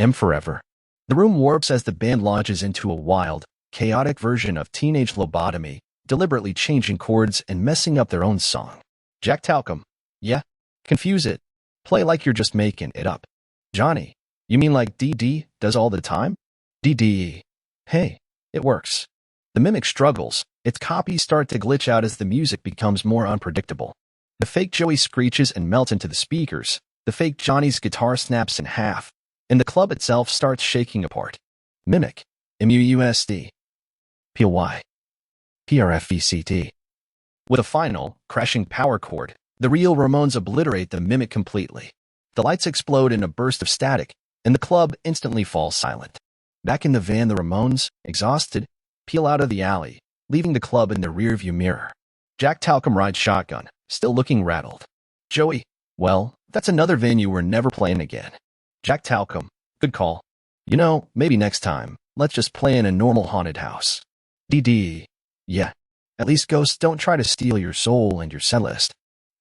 M forever. The room warps as the band launches into a wild, chaotic version of teenage lobotomy, deliberately changing chords and messing up their own song. Jack Talcum. Yeah? Confuse it. Play like you're just making it up. Johnny. You mean like Dee Dee does all the time? Dee Dee. Hey, it works. The mimic struggles. Its copies start to glitch out as the music becomes more unpredictable. The fake Joey screeches and melts into the speakers. The fake Johnny's guitar snaps in half, and the club itself starts shaking apart. Mimic. MUUSD. PY. PRFVCT. With a final, crashing power chord, the real Ramones obliterate the mimic completely. The lights explode in a burst of static, and the club instantly falls silent. Back in the van, the Ramones, exhausted, peel out of the alley, leaving the club in the rearview mirror. Jack Talcum rides shotgun, still looking rattled. Joey, well, that's another venue we're never playing again. Jack Talcum, good call. You know, maybe next time, let's just play in a normal haunted house. Dee Dee. Yeah, at least ghosts don't try to steal your soul and your setlist.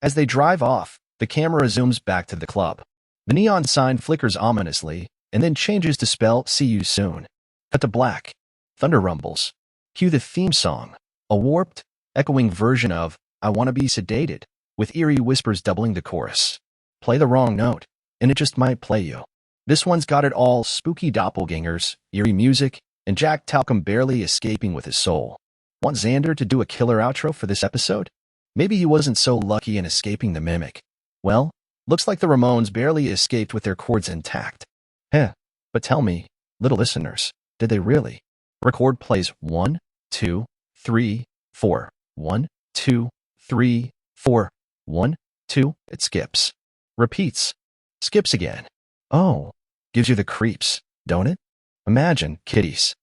As they drive off, the camera zooms back to the club. The neon sign flickers ominously, and then changes to spell "See you soon." Cut to black. Thunder rumbles. Cue the theme song, a warped, echoing version of "I Wanna Be Sedated," with eerie whispers doubling the chorus. Play the wrong note, and it just might play you. This one's got it all: spooky doppelgangers, eerie music, and Jack Talcum barely escaping with his soul. Want Xander to do a killer outro for this episode? Maybe he wasn't so lucky in escaping the mimic. Well, looks like the Ramones barely escaped with their chords intact. Heh, but tell me, little listeners, did they really? Record plays 1, 2, 3, 4. 1, 2, 3, 4. 1, 2. It skips. Repeats. Skips again. Oh, gives you the creeps, don't it? Imagine, kiddies.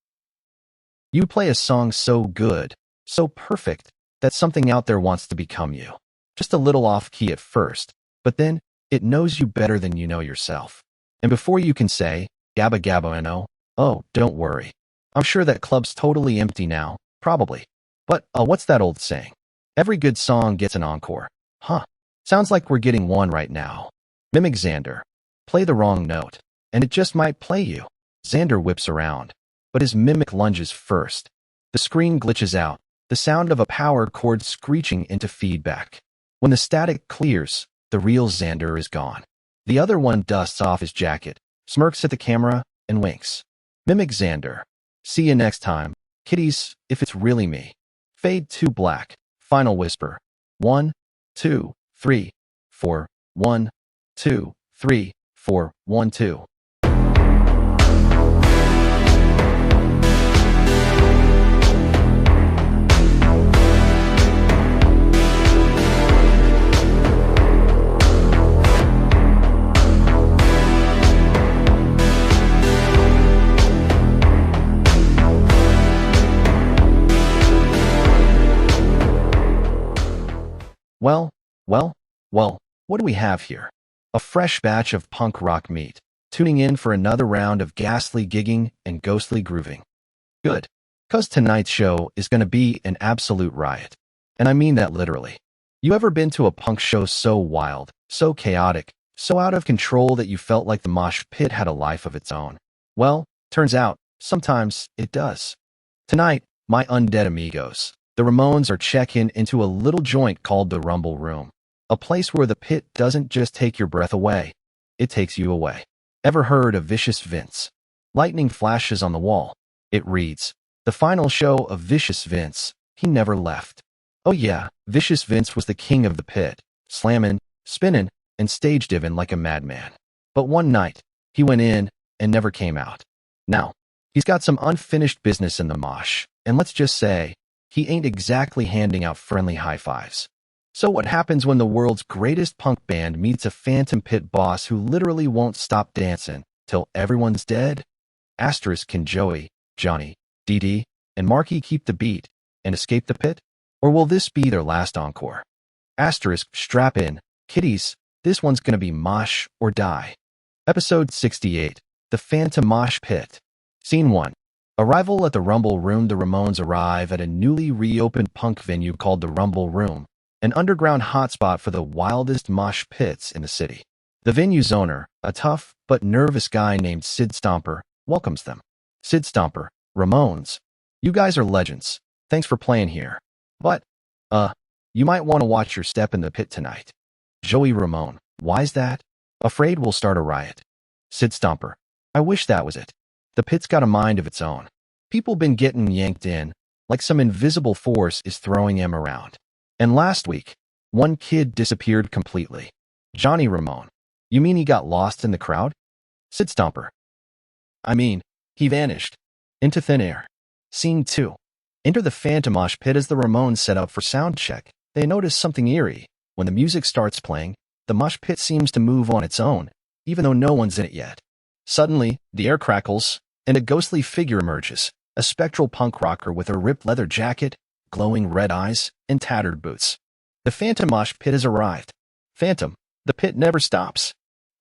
You play a song so good, so perfect, that something out there wants to become you. Just a little off-key at first, but then it knows you better than you know yourself. And before you can say, "Gabba gabba no," oh, don't worry. I'm sure that club's totally empty now, probably. But, what's that old saying? Every good song gets an encore. Huh. Sounds like we're getting one right now. Mimic Xander. Play the wrong note, and it just might play you. Xander whips around, but his mimic lunges first. The screen glitches out, the sound of a power cord screeching into feedback. When the static clears, the real Xander is gone. The other one dusts off his jacket, smirks at the camera, and winks. Mimic Xander. See you next time, kiddies, if it's really me. Fade to black. Final whisper. 1, 2, 3, 4. 1, 2, 3, 4. 1, 2. Well, what do we have here? A fresh batch of punk rock meat, tuning in for another round of ghastly gigging and ghostly grooving. Good, 'cause tonight's show is going to be an absolute riot. And I mean that literally. You ever been to a punk show so wild, so chaotic, so out of control that you felt like the mosh pit had a life of its own? Well, turns out, sometimes it does. Tonight, my undead amigos, the Ramones, are checking into a little joint called the Rumble Room. A place where the pit doesn't just take your breath away, it takes you away. Ever heard of Vicious Vince? Lightning flashes on the wall. It reads, "The final show of Vicious Vince, he never left." Oh yeah, Vicious Vince was the king of the pit, slamming, spinning, and stage diving like a madman. But one night, he went in and never came out. Now, he's got some unfinished business in the mosh, and let's just say, he ain't exactly handing out friendly high fives. So what happens when the world's greatest punk band meets a phantom pit boss who literally won't stop dancing till everyone's dead? Asterisk, can Joey, Johnny, Dee Dee, and Marky keep the beat and escape the pit? Or will this be their last encore? Asterisk, strap in, kiddies, this one's gonna be mosh or die. Episode 68, The Phantom Mosh Pit. Scene 1. Arrival at the Rumble Room. The Ramones arrive at a newly reopened punk venue called the Rumble Room, an underground hotspot for the wildest mosh pits in the city. The venue's owner, a tough, but nervous guy named Sid Stomper welcomes them. Sid Stomper, Ramones. You guys are legends. Thanks for playing here. But, you might want to watch your step in the pit tonight. Joey Ramone. Why's that? Afraid we'll start a riot. Sid Stomper. I wish that was it. The pit's got a mind of its own. People been getting yanked in, like some invisible force is throwing him around. And last week, one kid disappeared completely. Johnny Ramone. You mean he got lost in the crowd? Sid Stomper. I mean, he vanished. Into thin air. Scene 2. Enter the Phantom mosh pit as the Ramones set up for sound check. They notice something eerie. When the music starts playing, the mosh pit seems to move on its own, even though no one's in it yet. Suddenly, the air crackles, and a ghostly figure emerges, a spectral punk rocker with a ripped leather jacket, glowing red eyes, and tattered boots. The Phantom mosh pit has arrived. Phantom, the pit never stops.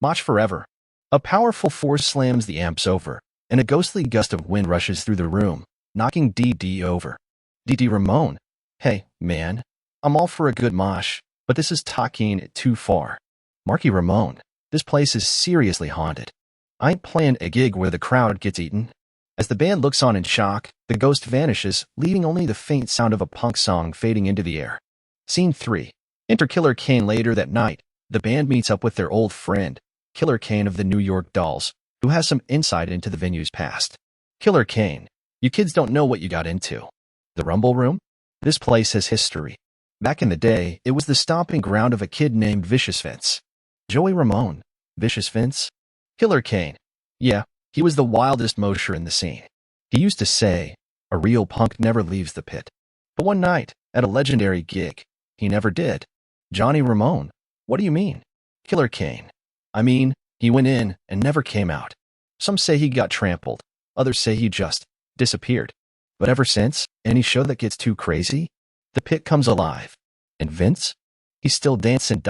Mosh forever. A powerful force slams the amps over, and a ghostly gust of wind rushes through the room, knocking Dee Dee over. Dee Dee Ramone. Hey, man. I'm all for a good mosh, but this is taking it too far. Marky Ramone. This place is seriously haunted. I ain't playing a gig where the crowd gets eaten. As the band looks on in shock, the ghost vanishes, leaving only the faint sound of a punk song fading into the air. Scene 3. Enter Killer Kane later that night. The band meets up with their old friend, Killer Kane of the New York Dolls, who has some insight into the venue's past. Killer Kane. You kids don't know what you got into. The Rumble Room? This place has history. Back in the day, it was the stomping ground of a kid named Vicious Vince. Joey Ramone. Vicious Vince? Killer Kane. Yeah, he was the wildest mosher in the scene. He used to say, a real punk never leaves the pit. But one night, at a legendary gig, he never did. Johnny Ramone. What do you mean? Killer Kane. I mean, he went in and never came out. Some say he got trampled. Others say he just disappeared. But ever since, any show that gets too crazy, the pit comes alive. And Vince? He's still dancing.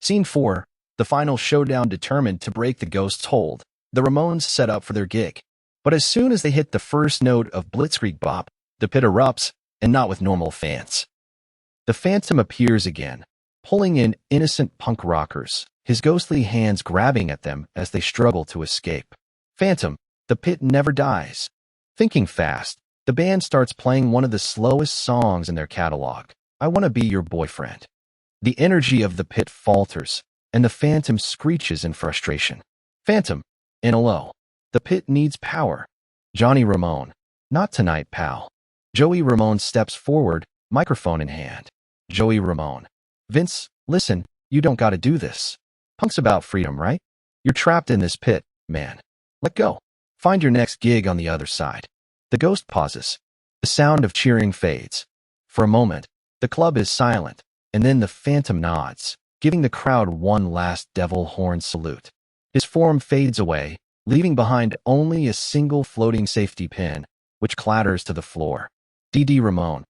Scene 4. The final showdown. Determined to break the ghost's hold, the Ramones set up for their gig. But as soon as they hit the first note of Blitzkrieg Bop, the pit erupts, and not with normal fans. The Phantom appears again, pulling in innocent punk rockers, his ghostly hands grabbing at them as they struggle to escape. Phantom, the pit never dies. Thinking fast, the band starts playing one of the slowest songs in their catalog, I Wanna Be Your Boyfriend. The energy of the pit falters, and the Phantom screeches in frustration. Phantom, in a low. The pit needs power. Johnny Ramone. Not tonight, pal. Joey Ramone steps forward, microphone in hand. Joey Ramone. Vince, listen, you don't gotta do this. Punk's about freedom, right? You're trapped in this pit, man. Let go. Find your next gig on the other side. The ghost pauses. The sound of cheering fades. For a moment, the club is silent, and then the Phantom nods, giving the crowd one last devil horn salute. His form fades away, leaving behind only a single floating safety pin, which clatters to the floor. Dee Dee Ramone.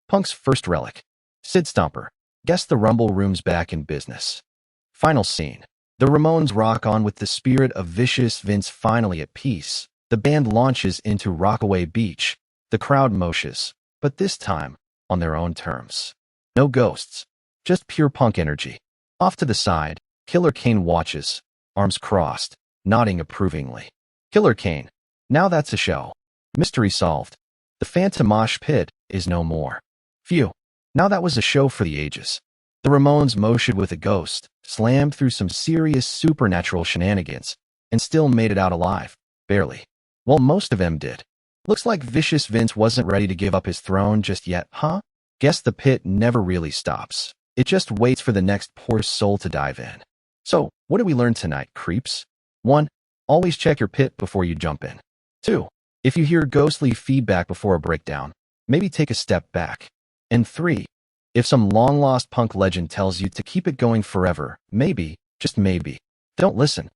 Punk's first relic. Sid Stomper. Guess the Rumble Room's back in business. Final scene. The Ramones rock on with the spirit of Vicious Vince finally at peace. The band launches into Rockaway Beach. The crowd moshes, but this time on their own terms. No ghosts, just pure punk energy. Off to the side, Killer Kane watches, arms crossed, nodding approvingly. Killer Kane. Now that's a show. Mystery solved. The Phantom mosh pit is no more. Phew. Now that was a show for the ages. The Ramones motioned with a ghost, slammed through some serious supernatural shenanigans, and still made it out alive. Barely. Well, most of them did. Looks like Vicious Vince wasn't ready to give up his throne just yet, huh? Guess the pit never really stops. It just waits for the next poor soul to dive in. So, what did we learn tonight, creeps? 1. Always check your pit before you jump in. 2. If you hear ghostly feedback before a breakdown, maybe take a step back. And 3. If some long-lost punk legend tells you to keep it going forever, maybe, just maybe, don't listen.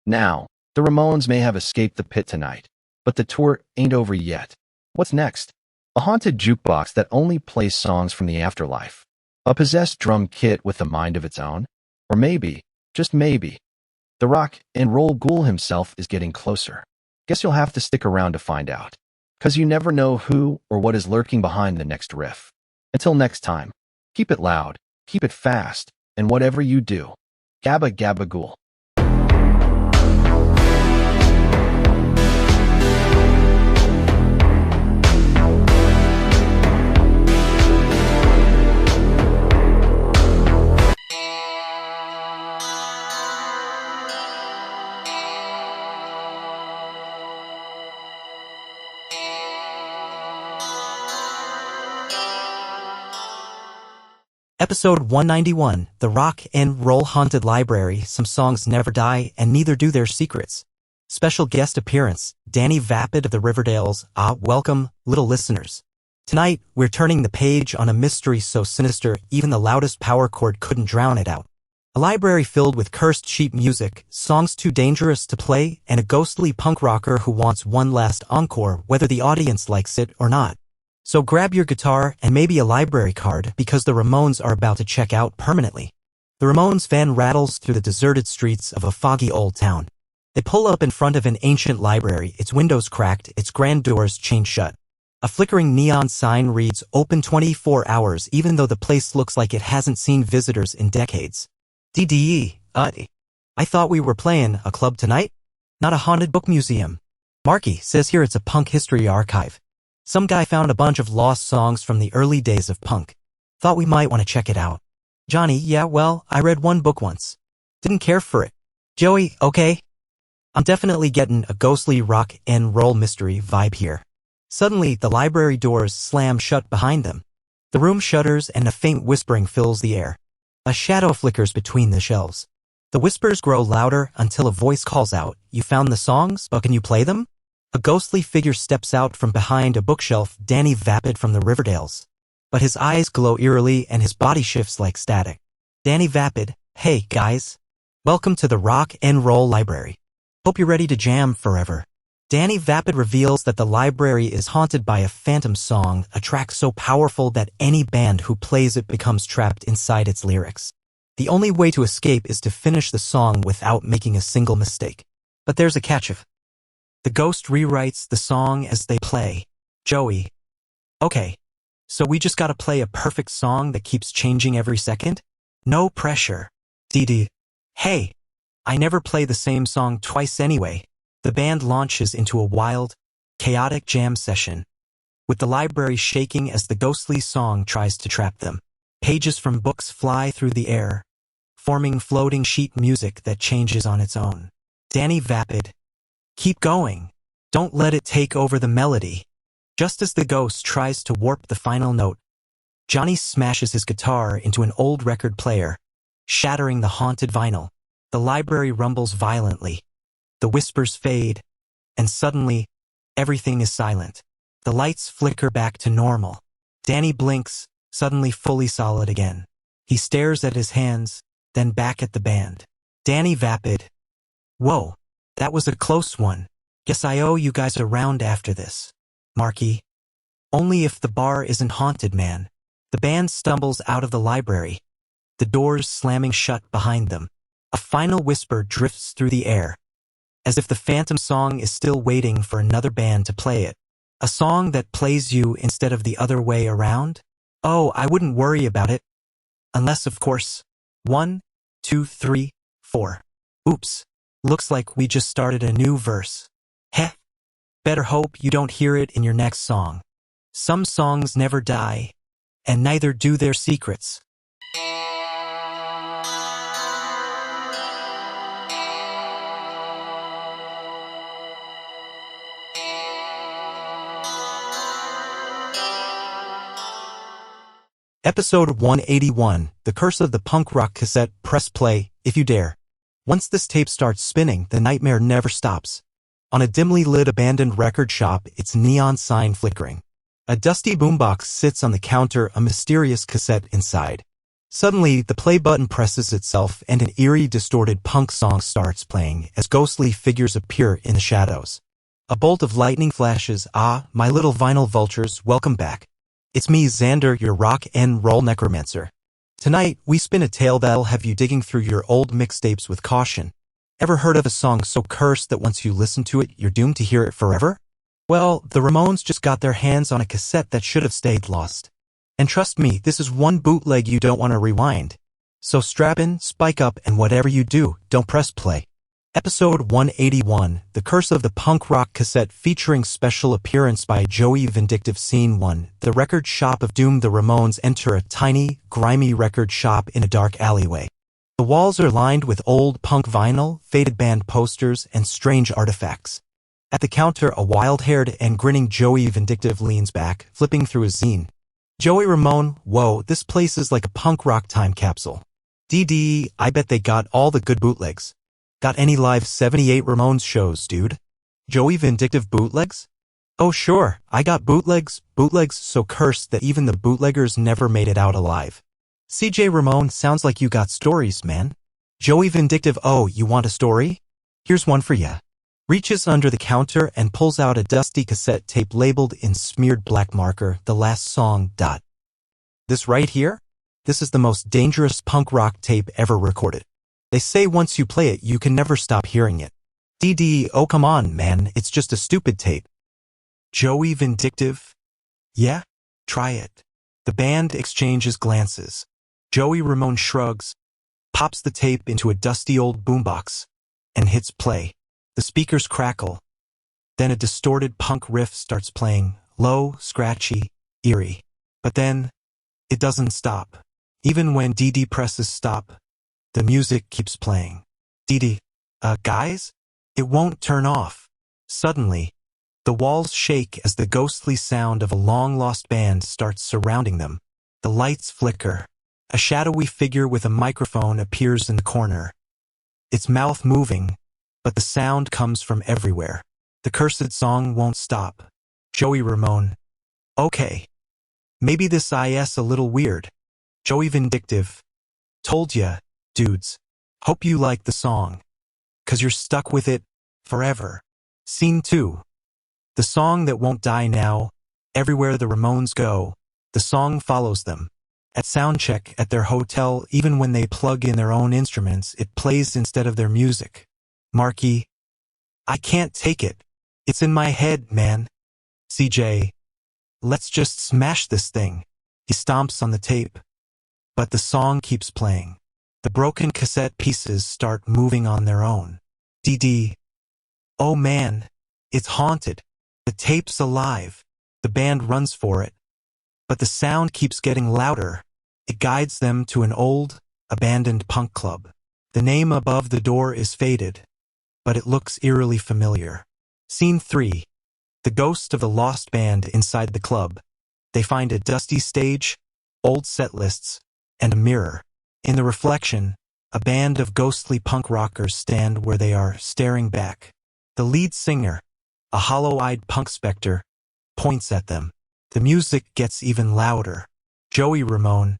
Now, the Ramones may have escaped the pit tonight, but the tour ain't over yet. What's next? A haunted jukebox that only plays songs from the afterlife. A possessed drum kit with a mind of its own? Or maybe, just maybe, the rock and roll ghoul himself is getting closer. Guess you'll have to stick around to find out. 'Cause you never know who or what is lurking behind the next riff. Until next time, keep it loud, keep it fast, and whatever you do, gabba gabba ghoul. Episode 191, The Rock and Roll Haunted Library. Some songs never die, and neither do their secrets. Special guest appearance, Danny Vapid of the Riverdales. Welcome, little listeners. Tonight, we're turning the page on a mystery so sinister, even the loudest power cord couldn't drown it out. A library filled with cursed sheet music, songs too dangerous to play, and a ghostly punk rocker who wants one last encore, whether the audience likes it or not. So grab your guitar and maybe a library card, because the Ramones are about to check out permanently. The Ramones van rattles through the deserted streets of a foggy old town. They pull up in front of an ancient library, its windows cracked, its grand doors chained shut. A flickering neon sign reads, "Open 24 hours," even though the place looks like it hasn't seen visitors in decades. Dee Dee, I thought we were playing a club tonight? Not a haunted book museum. Marky says here it's a punk history archive. Some guy found a bunch of lost songs from the early days of punk. Thought we might want to check it out. Johnny, yeah, well, I read one book once. Didn't care for it. Joey, okay? I'm definitely getting a ghostly rock and roll mystery vibe here. Suddenly, the library doors slam shut behind them. The room shudders and a faint whispering fills the air. A shadow flickers between the shelves. The whispers grow louder until a voice calls out, "You found the songs, but can you play them?" A ghostly figure steps out from behind a bookshelf, Danny Vapid from the Riverdales. But his eyes glow eerily and his body shifts like static. Danny Vapid, hey guys. Welcome to the Rock and Roll Library. Hope you're ready to jam forever. Danny Vapid reveals that the library is haunted by a phantom song, a track so powerful that any band who plays it becomes trapped inside its lyrics. The only way to escape is to finish the song without making a single mistake. But there's a catch. The ghost rewrites the song as they play. Joey. Okay, so we just gotta play a perfect song that keeps changing every second? No pressure. Dee Dee. Hey, I never play the same song twice anyway. The band launches into a wild, chaotic jam session, with the library shaking as the ghostly song tries to trap them. Pages from books fly through the air, forming floating sheet music that changes on its own. Danny Vapid. Keep going. Don't let it take over the melody. Just as the ghost tries to warp the final note, Johnny smashes his guitar into an old record player, shattering the haunted vinyl. The library rumbles violently. The whispers fade, and suddenly, everything is silent. The lights flicker back to normal. Danny blinks, suddenly fully solid again. He stares at his hands, then back at the band. Danny Vapid. Whoa, that was a close one. Guess I owe you guys a round after this. Marky. Only if the bar isn't haunted, man. The band stumbles out of the library, the doors slamming shut behind them. A final whisper drifts through the air, as if the phantom song is still waiting for another band to play it. A song that plays you instead of the other way around? Oh, I wouldn't worry about it. Unless, of course. 1, 2, 3, 4. Oops. Looks like we just started a new verse. Heh. Better hope you don't hear it in your next song. Some songs never die, and neither do their secrets. Episode 181, The Curse of the Punk Rock Cassette. Press play, if you dare. Once this tape starts spinning, the nightmare never stops. On a dimly lit abandoned record shop, its neon sign flickering. A dusty boombox sits on the counter, a mysterious cassette inside. Suddenly, the play button presses itself and an eerie, distorted punk song starts playing as ghostly figures appear in the shadows. A bolt of lightning flashes. My little vinyl vultures, welcome back. It's me, Xander, your rock and roll necromancer. Tonight, we spin a tale that'll have you digging through your old mixtapes with caution. Ever heard of a song so cursed that once you listen to it, you're doomed to hear it forever? Well, the Ramones just got their hands on a cassette that should have stayed lost. And trust me, this is one bootleg you don't want to rewind. So strap in, spike up, and whatever you do, don't press play. Episode 181, The Curse of the Punk Rock Cassette, featuring special appearance by Joey Vindictive. Scene 1, the record shop of doom. The Ramones enter a tiny, grimy record shop in a dark alleyway. The walls are lined with old punk vinyl, faded band posters, and strange artifacts. At the counter, a wild-haired and grinning Joey Vindictive leans back, flipping through a zine. Joey Ramone, whoa, this place is like a punk rock time capsule. Dee Dee, I bet they got all the good bootlegs. Got any live 78 Ramones shows, dude? Joey Vindictive bootlegs? Oh sure, I got bootlegs so cursed that even the bootleggers never made it out alive. CJ Ramone, sounds like you got stories, man. Joey Vindictive, oh, you want a story? Here's one for ya. Reaches under the counter and pulls out a dusty cassette tape labeled in smeared black marker, the last song, ... This right here? This is the most dangerous punk rock tape ever recorded. They say once you play it, you can never stop hearing it. Dee Dee, oh come on, man, it's just a stupid tape. Joey Vindictive? Yeah? Try it. The band exchanges glances. Joey Ramone shrugs, pops the tape into a dusty old boombox, and hits play. The speakers crackle. Then a distorted punk riff starts playing, low, scratchy, eerie. But then, it doesn't stop. Even when Dee Dee presses stop, the music keeps playing. Dee Dee, guys? It won't turn off. Suddenly, the walls shake as the ghostly sound of a long-lost band starts surrounding them. The lights flicker. A shadowy figure with a microphone appears in the corner. Its mouth moving, but the sound comes from everywhere. The cursed song won't stop. Joey Ramone. Okay. Maybe this is a little weird. Joey Vindictive. Told ya, dudes. Hope you like the song. 'Cause you're stuck with it forever. Scene 2. The song that won't die now. Everywhere the Ramones go, the song follows them. At soundcheck at their hotel, even when they plug in their own instruments, it plays instead of their music. Marky. I can't take it. It's in my head, man. CJ. Let's just smash this thing. He stomps on the tape. But the song keeps playing. The broken cassette pieces start moving on their own. Dee Dee. Oh man. It's haunted. The tape's alive. The band runs for it. But the sound keeps getting louder. It guides them to an old, abandoned punk club. The name above the door is faded, but it looks eerily familiar. Scene 3. The ghost of the lost band inside the club. They find a dusty stage, old set lists, and a mirror. In the reflection, a band of ghostly punk rockers stand where they are, staring back. The lead singer, a hollow-eyed punk specter, points at them. The music gets even louder. Joey Ramone.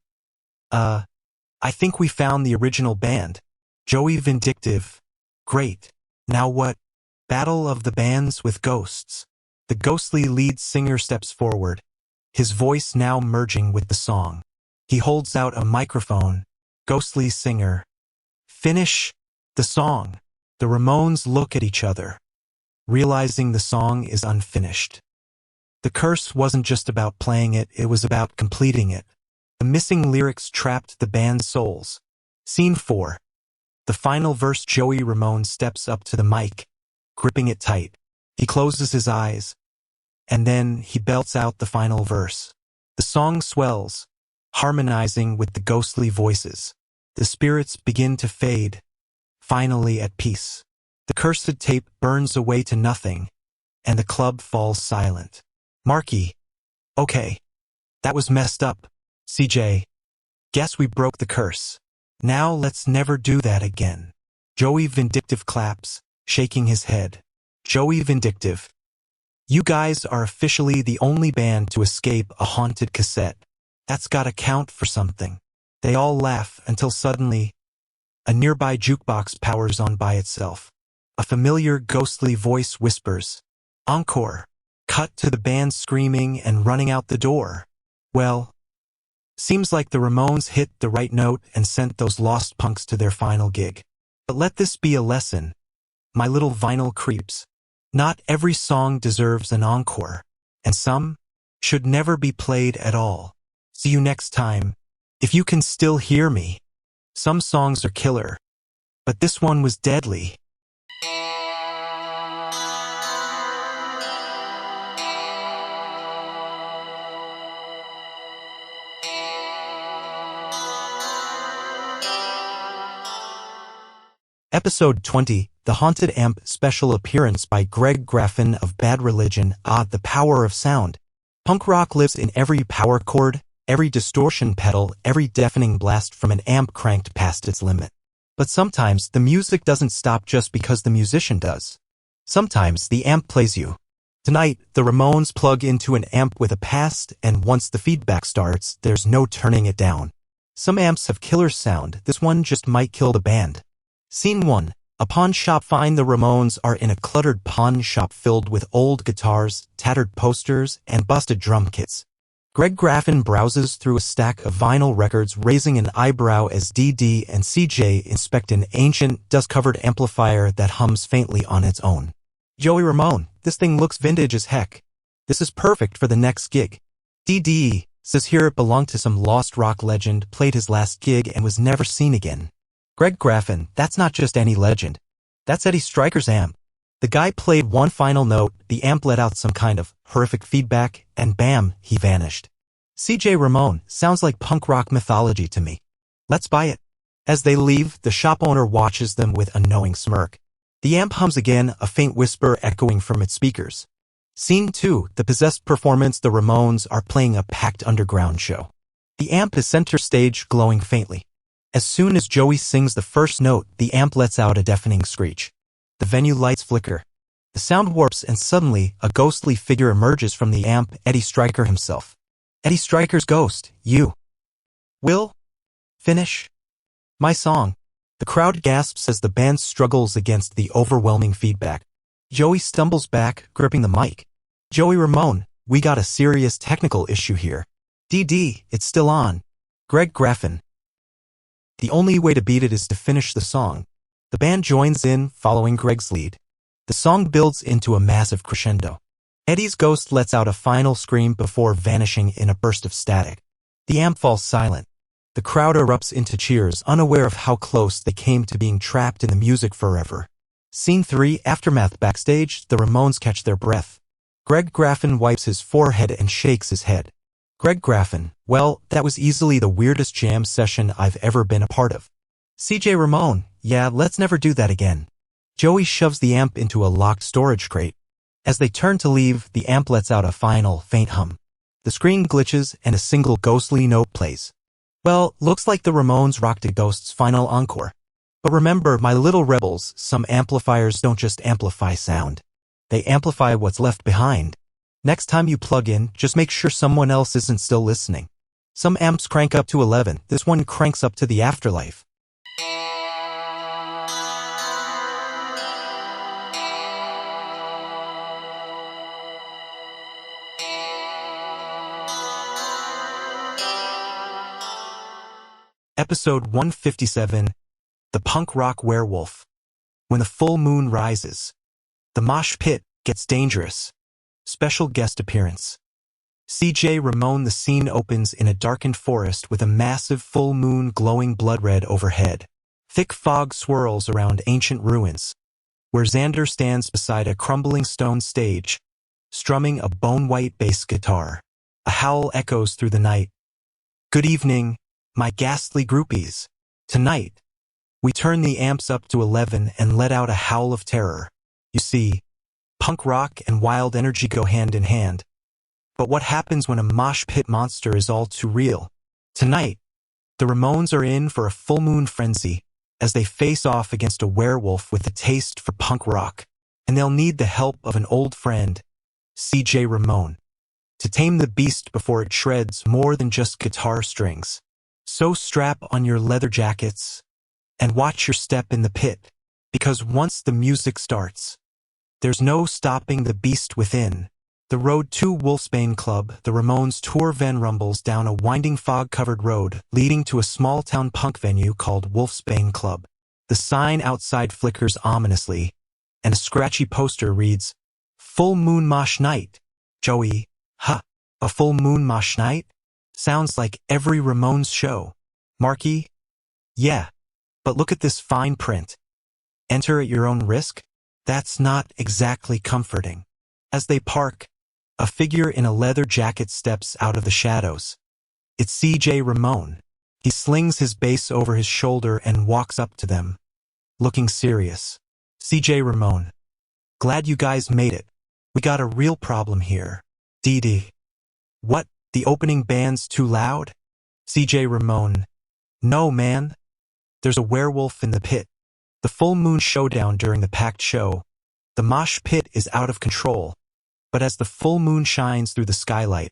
I think we found the original band. Joey Vindictive. Great. Now what? Battle of the bands with ghosts. The ghostly lead singer steps forward, his voice now merging with the song. He holds out a microphone. Ghostly singer. Finish the song. The Ramones look at each other, realizing the song is unfinished. The curse wasn't just about playing it, it was about completing it. The missing lyrics trapped the band's souls. Scene 4. The final verse. Joey Ramone steps up to the mic, gripping it tight. He closes his eyes, and then he belts out the final verse. The song swells, harmonizing with the ghostly voices. The spirits begin to fade, finally at peace. The cursed tape burns away to nothing, and the club falls silent. Marky. Okay. That was messed up. CJ. Guess we broke the curse. Now let's never do that again. Joey Vindictive claps, shaking his head. Joey Vindictive. You guys are officially the only band to escape a haunted cassette. That's gotta count for something. They all laugh until suddenly, a nearby jukebox powers on by itself. A familiar ghostly voice whispers, "Encore." Cut to the band screaming and running out the door. Well, seems like the Ramones hit the right note and sent those lost punks to their final gig. But let this be a lesson, my little vinyl creeps. Not every song deserves an encore, and some should never be played at all. See you next time, if you can still hear me. Some songs are killer, but this one was deadly. Episode 20, The Haunted Amp Special Appearance by Greg Graffin of Bad Religion. The power of sound. Punk rock lives in every power chord, every distortion pedal, every deafening blast from an amp cranked past its limit. But sometimes the music doesn't stop just because the musician does. Sometimes the amp plays you. Tonight, the Ramones plug into an amp with a past, and once the feedback starts, there's no turning it down. Some amps have killer sound, this one just might kill the band. Scene 1. A pawn shop. Find the Ramones are in a cluttered pawn shop filled with old guitars, tattered posters, and busted drum kits. Greg Graffin browses through a stack of vinyl records, raising an eyebrow as Dee Dee and CJ inspect an ancient, dust-covered amplifier that hums faintly on its own. Joey Ramone, this thing looks vintage as heck. This is perfect for the next gig. Dee Dee says here it belonged to some lost rock legend, played his last gig and was never seen again. Greg Graffin, that's not just any legend. That's Eddie Stryker's amp. The guy played one final note, the amp let out some kind of horrific feedback, and bam, he vanished. CJ Ramone, sounds like punk rock mythology to me. Let's buy it. As they leave, the shop owner watches them with a knowing smirk. The amp hums again, a faint whisper echoing from its speakers. Scene 2, the possessed performance. The Ramones are playing a packed underground show. The amp is center stage, glowing faintly. As soon as Joey sings the first note, the amp lets out a deafening screech. The venue lights flicker. The sound warps and suddenly, a ghostly figure emerges from the amp, Eddie Stryker himself. Eddie Stryker's ghost, you will finish my song. The crowd gasps as the band struggles against the overwhelming feedback. Joey stumbles back, gripping the mic. Joey Ramone, we got a serious technical issue here. Dee Dee, it's still on. Greg Graffin. The only way to beat it is to finish the song. The band joins in, following Greg's lead. The song builds into a massive crescendo. Eddie's ghost lets out a final scream before vanishing in a burst of static. The amp falls silent. The crowd erupts into cheers, unaware of how close they came to being trapped in the music forever. Scene 3, Aftermath. Backstage, the Ramones catch their breath. Greg Graffin wipes his forehead and shakes his head. Greg Graffin, well, that was easily the weirdest jam session I've ever been a part of. CJ Ramone, yeah, let's never do that again. Joey shoves the amp into a locked storage crate. As they turn to leave, the amp lets out a final, faint hum. The screen glitches and a single ghostly note plays. Well, looks like the Ramones rocked a Ghost's final encore. But remember, my little rebels, some amplifiers don't just amplify sound. They amplify what's left behind. Next time you plug in, just make sure someone else isn't still listening. Some amps crank up to 11, this one cranks up to the afterlife. Episode 157, The Punk Rock Werewolf. When the full moon rises, the mosh pit gets dangerous. Special guest appearance. CJ Ramone. The scene opens in a darkened forest with a massive full moon glowing blood red overhead. Thick fog swirls around ancient ruins, where Xander stands beside a crumbling stone stage, strumming a bone-white bass guitar. A howl echoes through the night. Good evening, my ghastly groupies. Tonight, we turn the amps up to 11 and let out a howl of terror. You see, punk rock and wild energy go hand in hand. But what happens when a mosh pit monster is all too real? Tonight, the Ramones are in for a full moon frenzy as they face off against a werewolf with a taste for punk rock. And they'll need the help of an old friend, CJ Ramone, to tame the beast before it shreds more than just guitar strings. So strap on your leather jackets and watch your step in the pit, because once the music starts, there's no stopping the beast within. The road to Wolfsbane Club, the Ramones tour van rumbles down a winding fog-covered road leading to a small-town punk venue called Wolfsbane Club. The sign outside flickers ominously, and a scratchy poster reads, Full Moon Mosh Night. Joey, a full moon mosh night? Sounds like every Ramones show. Marky? Yeah, but look at this fine print. Enter at your own risk? That's not exactly comforting. As they park, a figure in a leather jacket steps out of the shadows. It's CJ Ramone. He slings his bass over his shoulder and walks up to them, looking serious. CJ Ramone. Glad you guys made it. We got a real problem here. Dee Dee. What? The opening band's too loud? CJ Ramone. No, man. There's a werewolf in the pit. The full moon showdown during the packed show. The mosh pit is out of control. But as the full moon shines through the skylight,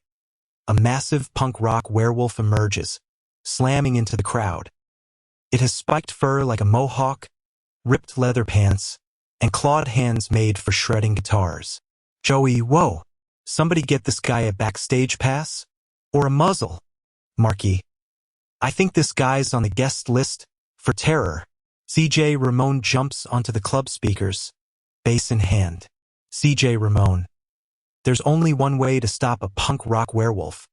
a massive punk rock werewolf emerges, slamming into the crowd. It has spiked fur like a mohawk, ripped leather pants, and clawed hands made for shredding guitars. Joey, whoa! Somebody get this guy a backstage pass? Or a muzzle? Marky. I think this guy's on the guest list for terror. CJ Ramone jumps onto the club speakers, bass in hand. CJ Ramone. There's only one way to stop a punk rock werewolf.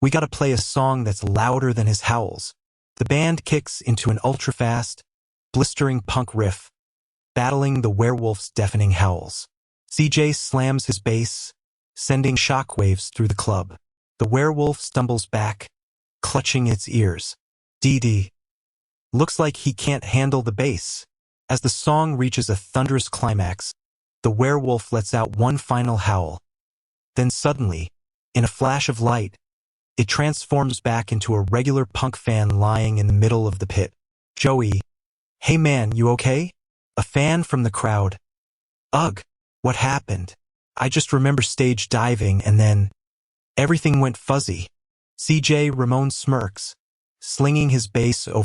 We gotta play a song that's louder than his howls. The band kicks into an ultra-fast, blistering punk riff, battling the werewolf's deafening howls. CJ slams his bass, sending shockwaves through the club. The werewolf stumbles back, clutching its ears. Dee Dee. Looks like he can't handle the bass. As the song reaches a thunderous climax, the werewolf lets out one final howl. Then suddenly, in a flash of light, it transforms back into a regular punk fan lying in the middle of the pit. Joey. Hey man, you okay? A fan from the crowd. Ugh, what happened? I just remember stage diving and then everything went fuzzy. CJ Ramone smirks, slinging his bass over